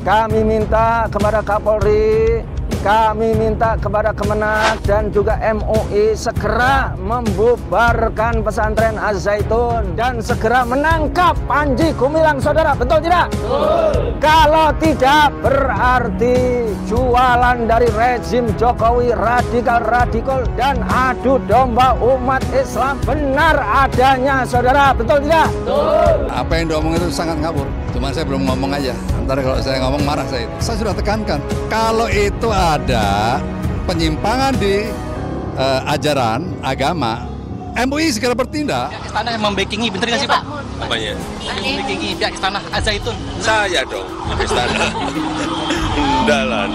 kami minta kepada Kapolri, kami minta kepada Kemenak dan juga MUI segera membubarkan pesantren Al-Zaitun dan segera menangkap Panji Gumilang, saudara. Betul tidak? Betul. Kalau tidak, berarti jualan dari rezim Jokowi radikal dan adu domba umat Islam benar adanya, saudara. Betul tidak? Betul. Apa yang diomong itu sangat ngawur. Cuma saya belum ngomong aja. Ntar kalau saya ngomong marah saya itu. Saya sudah tekankan. Kalau itu ada penyimpangan di ajaran agama, MUI segera bertindak. Pihak istana yang membackingi, bener nggak sih Pak? Apanya? Membackingi pihak istana Al-Zaitun. Saya dong, istana. Enggak lah,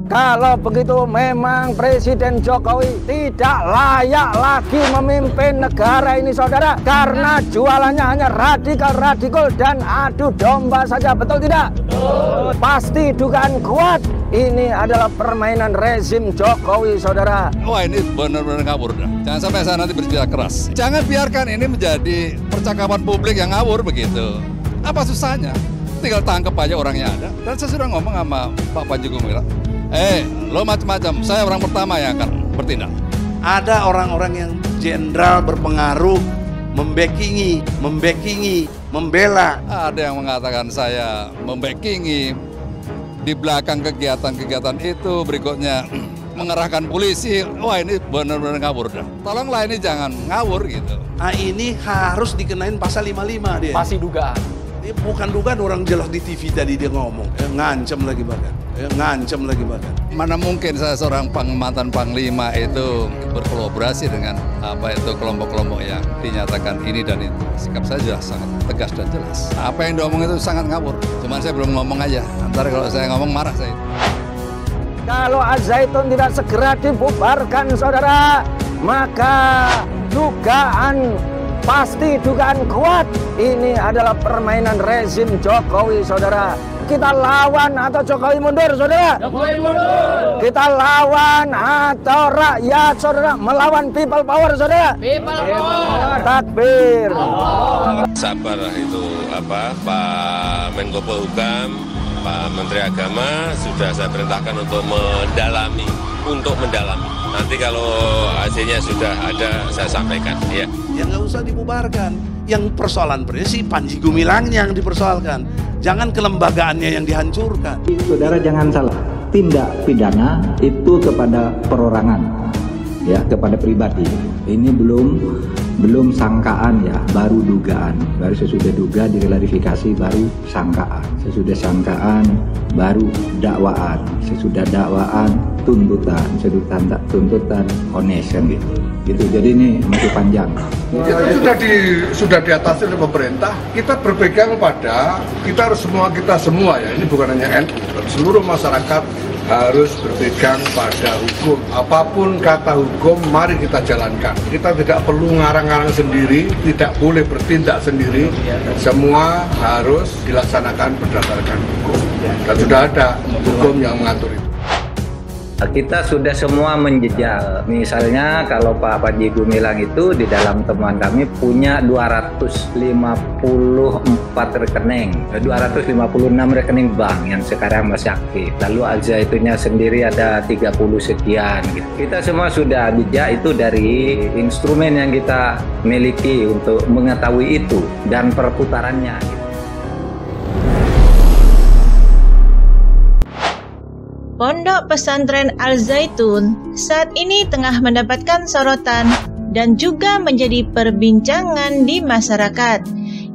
Kalau begitu memang Presiden Jokowi tidak layak lagi memimpin negara ini, saudara. Karena jualannya hanya radikal dan adu domba saja, betul tidak? Betul. Pasti dugaan kuat ini adalah permainan rezim Jokowi, saudara. Wah, ini benar-benar ngawur dah. Jangan sampai saya nanti berbicara keras. Jangan biarkan ini menjadi percakapan publik yang ngawur begitu. Apa susahnya? Tinggal tangkap aja orangnya ada. Dan saya sudah ngomong sama Pak Panji Gumilang. Lo macam-macam, saya orang pertama yang akan bertindak. Ada orang-orang yang jenderal berpengaruh, membackingi, membela. Ada yang mengatakan saya membackingi di belakang kegiatan-kegiatan itu, berikutnya mengerahkan polisi. Wah, ini benar-benar ngawur dah. Tolonglah ini jangan ngawur gitu. Nah, ini harus dikenain pasal 55 dia. Pasti dugaan. Ini bukan dugaan, orang jelas di TV tadi dia ngomong. Ngancam lagi bahkan. Mana mungkin saya seorang mantan panglima itu berkolaborasi dengan kelompok-kelompok yang dinyatakan ini dan itu. Sikap saya jelas sangat tegas dan jelas. Apa yang diomong itu sangat ngawur. Cuman saya belum ngomong aja. Ntar kalau saya ngomong marah saya. Kalau Al-Zaitun tidak segera dibubarkan, saudara, maka pasti dugaan kuat ini adalah permainan rezim Jokowi, saudara. Kita lawan atau Jokowi mundur, saudara. Jokowi mundur. Kita lawan atau rakyat, saudara. Melawan people power, saudara. People power. Takbir. Sabar itu Pak Menko Polhukam, Pak Menteri Agama sudah saya perintahkan untuk mendalami. Nanti kalau hasilnya sudah ada, saya sampaikan. Ya. Yang nggak usah dibubarkan. Yang persoalan si Panji Gumilang yang dipersoalkan. Jangan kelembagaannya yang dihancurkan. Saudara jangan salah. Tindak pidana itu kepada perorangan, ya, kepada pribadi. Ini belum sangkaan ya, baru dugaan. Baru sesudah duga diklarifikasi, baru sangkaan. Sesudah sangkaan, baru dakwaan. Sesudah dakwaan, tuntutan. Sesudah tuntutan, onesan gitu. Jadi ini masih panjang. Itu sudah diatasi oleh pemerintah. Kita berpegang pada kita semua ya. Ini bukan hanya NU, seluruh masyarakat harus berpegang pada hukum. Apapun kata hukum, mari kita jalankan. Kita tidak perlu ngarang-ngarang sendiri, tidak boleh bertindak sendiri. Semua harus dilaksanakan berdasarkan hukum. Dan sudah ada hukum yang mengatur itu. Kita sudah semua menjejal. Misalnya kalau Pak Panji Gumilang itu di dalam temuan kami punya 254 rekening, 256 rekening bank yang sekarang masih aktif. Lalu Al-Zaitunnya sendiri ada 30 sekian. Gitu. Kita semua sudah jejak itu dari instrumen yang kita miliki untuk mengetahui itu dan perputarannya. Gitu. Pondok Pesantren Al-Zaitun saat ini tengah mendapatkan sorotan dan juga menjadi perbincangan di masyarakat,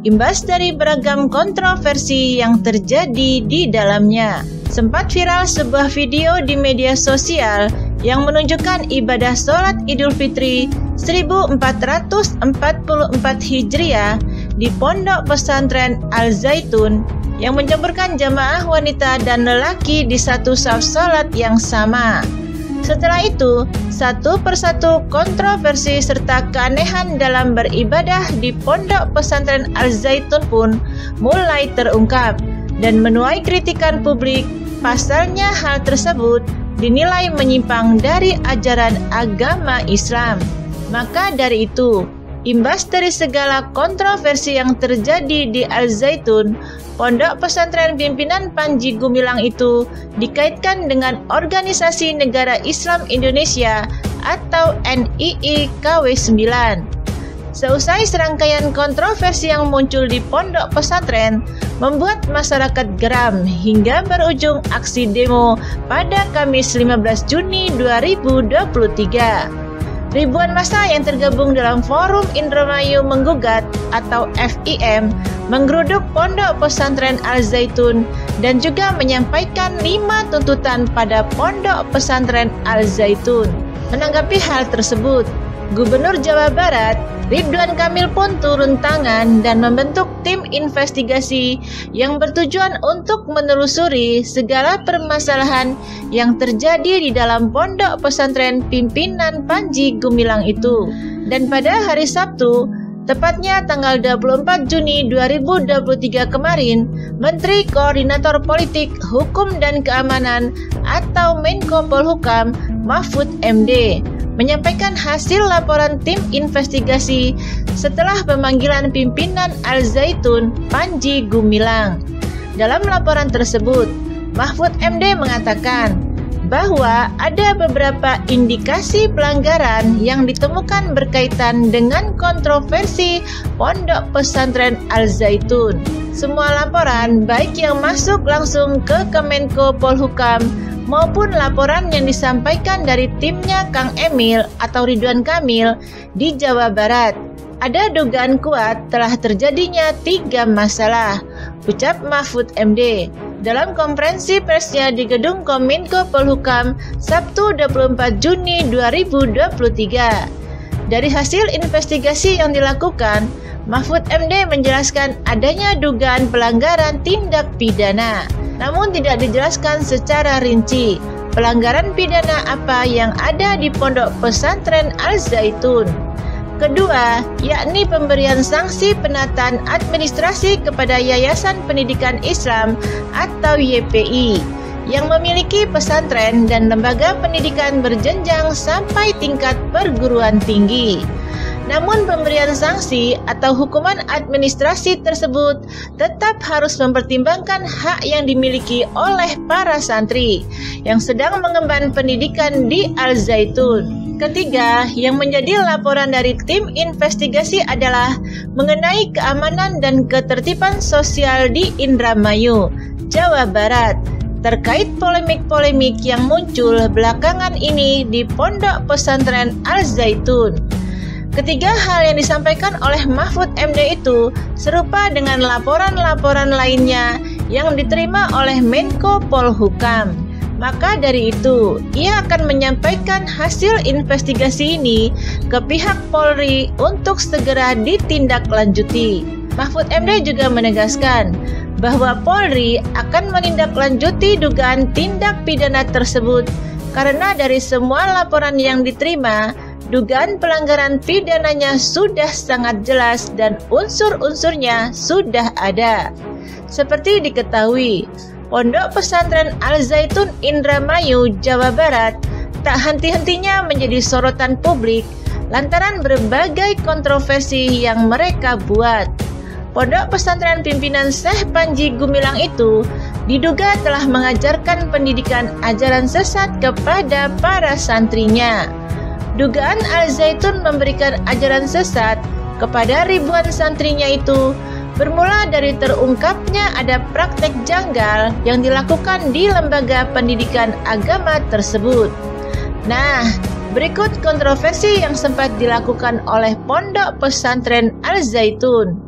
imbas dari beragam kontroversi yang terjadi di dalamnya. Sempat viral sebuah video di media sosial yang menunjukkan ibadah sholat Idul Fitri 1444 Hijriah di Pondok Pesantren Al-Zaitun yang mencampurkan jamaah wanita dan lelaki di satu saf sholat yang sama. Setelah itu, satu persatu kontroversi serta keanehan dalam beribadah di Pondok Pesantren Al-Zaitun pun mulai terungkap dan menuai kritikan publik. Pasalnya hal tersebut dinilai menyimpang dari ajaran agama Islam. Maka dari itu, Imbas dari segala kontroversi yang terjadi di Al Zaitun, Pondok Pesantren Pimpinan Panji Gumilang itu dikaitkan dengan Organisasi Negara Islam Indonesia atau NII KW9. Seusai serangkaian kontroversi yang muncul di pondok pesantren membuat masyarakat geram hingga berujung aksi demo pada Kamis 15 Juni 2023. Ribuan massa yang tergabung dalam Forum Indramayu Menggugat atau FIM menggeruduk Pondok Pesantren Al Zaitun dan juga menyampaikan 5 tuntutan pada Pondok Pesantren Al Zaitun. Menanggapi hal tersebut, Gubernur Jawa Barat Ridwan Kamil pun turun tangan dan membentuk tim investigasi yang bertujuan untuk menelusuri segala permasalahan yang terjadi di dalam Pondok Pesantren Pimpinan Panji Gumilang itu. Dan pada hari Sabtu, tepatnya tanggal 24 Juni 2023 kemarin, Menteri Koordinator Politik, Hukum dan Keamanan atau Menko Polhukam Mahfud MD menyampaikan hasil laporan tim investigasi setelah pemanggilan pimpinan Al Zaitun Panji Gumilang. Dalam laporan tersebut, Mahfud MD mengatakan bahwa ada beberapa indikasi pelanggaran yang ditemukan berkaitan dengan kontroversi Pondok Pesantren Al Zaitun. Semua laporan, baik yang masuk langsung ke Kemenko Polhukam maupun laporan yang disampaikan dari timnya Kang Emil atau Ridwan Kamil di Jawa Barat, ada dugaan kuat telah terjadinya 3 masalah, ucap Mahfud MD dalam konferensi persnya di Gedung Kominko Polhukam Sabtu 24 Juni 2023. Dari hasil investigasi yang dilakukan, Mahfud MD menjelaskan adanya dugaan pelanggaran tindak pidana, namun tidak dijelaskan secara rinci pelanggaran pidana apa yang ada di Pondok Pesantren Al Zaitun. Kedua, yakni pemberian sanksi penataan administrasi kepada Yayasan Pendidikan Islam atau YPI yang memiliki pesantren dan lembaga pendidikan berjenjang sampai tingkat perguruan tinggi. Namun pemberian sanksi atau hukuman administrasi tersebut tetap harus mempertimbangkan hak yang dimiliki oleh para santri yang sedang mengemban pendidikan di Al Zaitun. Ketiga, yang menjadi laporan dari tim investigasi adalah mengenai keamanan dan ketertiban sosial di Indramayu, Jawa Barat, terkait polemik-polemik yang muncul belakangan ini di Pondok Pesantren Al Zaitun. Ketiga hal yang disampaikan oleh Mahfud MD itu serupa dengan laporan-laporan lainnya yang diterima oleh Menko Polhukam. Maka dari itu, ia akan menyampaikan hasil investigasi ini ke pihak Polri untuk segera ditindaklanjuti. Mahfud MD juga menegaskan bahwa Polri akan menindaklanjuti dugaan tindak pidana tersebut karena dari semua laporan yang diterima, dugaan pelanggaran pidananya sudah sangat jelas dan unsur-unsurnya sudah ada. Seperti diketahui, Pondok Pesantren Al Zaitun Indramayu, Jawa Barat tak henti-hentinya menjadi sorotan publik lantaran berbagai kontroversi yang mereka buat. Pondok Pesantren Pimpinan Syekh Panji Gumilang itu diduga telah mengajarkan pendidikan ajaran sesat kepada para santrinya. Dugaan Al Zaitun memberikan ajaran sesat kepada ribuan santrinya itu bermula dari terungkapnya ada praktek janggal yang dilakukan di lembaga pendidikan agama tersebut. Nah, berikut kontroversi yang sempat dilakukan oleh Pondok Pesantren Al Zaitun.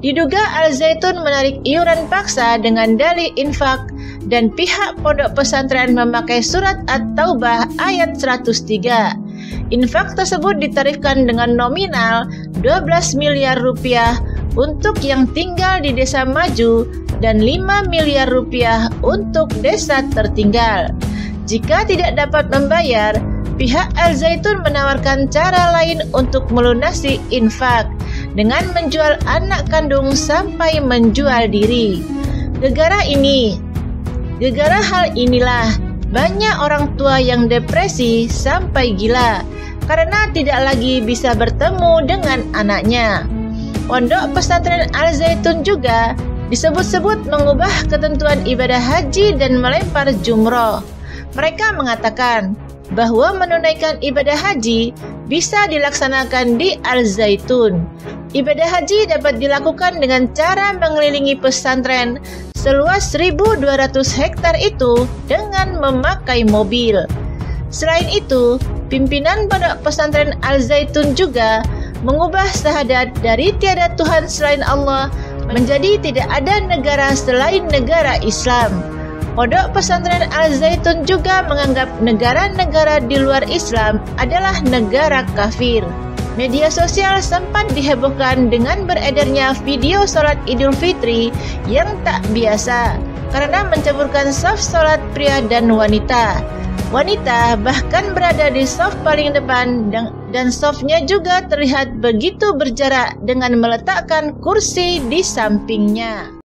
Diduga Al Zaitun menarik iuran paksa dengan dalih infak dan pihak Pondok Pesantren memakai surat At-Taubah ayat 103. Infak tersebut ditarifkan dengan nominal 12 miliar rupiah untuk yang tinggal di desa maju dan 5 miliar rupiah untuk desa tertinggal. Jika tidak dapat membayar, pihak Al Zaitun menawarkan cara lain untuk melunasi infak dengan menjual anak kandung sampai menjual diri. Gara-gara hal inilah banyak orang tua yang depresi sampai gila karena tidak lagi bisa bertemu dengan anaknya. Pondok Pesantren Al-Zaitun juga disebut-sebut mengubah ketentuan ibadah haji dan melempar jumroh. Mereka mengatakan bahwa menunaikan ibadah haji bisa dilaksanakan di Al-Zaitun. Ibadah haji dapat dilakukan dengan cara mengelilingi pesantren seluas 1.200 hektar itu dengan memakai mobil. Selain itu, pimpinan Pondok Pesantren Al-Zaitun juga mengubah syahadat dari tiada Tuhan selain Allah menjadi tidak ada negara selain negara Islam. Pondok Pesantren Al-Zaitun juga menganggap negara-negara di luar Islam adalah negara kafir. Media sosial sempat dihebohkan dengan beredarnya video sholat Idul Fitri yang tak biasa karena mencampurkan saf sholat pria dan wanita. Wanita bahkan berada di saf paling depan dan safnya juga terlihat begitu berjarak dengan meletakkan kursi di sampingnya.